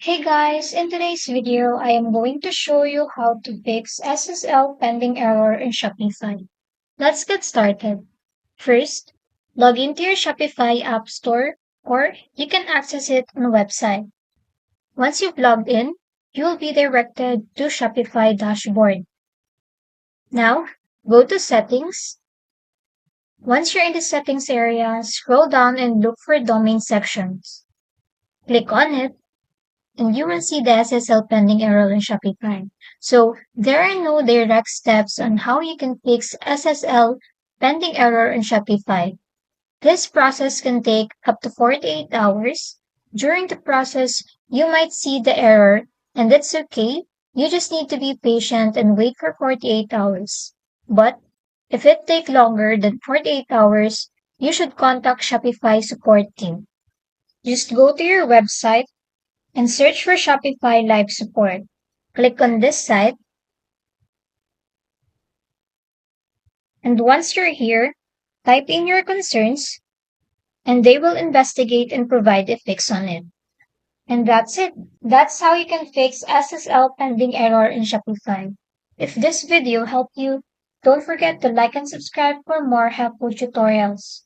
Hey guys, in today's video, I am going to show you how to fix SSL pending error in Shopify. Let's get started. First, log into your Shopify App Store or you can access it on the website. Once you've logged in, you will be directed to Shopify dashboard. Now, go to Settings. Once you're in the Settings area, scroll down and look for Domain sections. Click on it and you will see the SSL pending error in Shopify. So there are no direct steps on how you can fix SSL pending error in Shopify. This process can take up to 48 hours. During the process, you might see the error, and that's okay. You just need to be patient and wait for 48 hours. But if it takes longer than 48 hours, you should contact Shopify support team. Just go to your website and search for Shopify Live Support. Click on this site, and once you're here, type in your concerns, and they will investigate and provide a fix on it. And that's it. That's how you can fix SSL pending error in Shopify. If this video helped you, don't forget to like and subscribe for more helpful tutorials.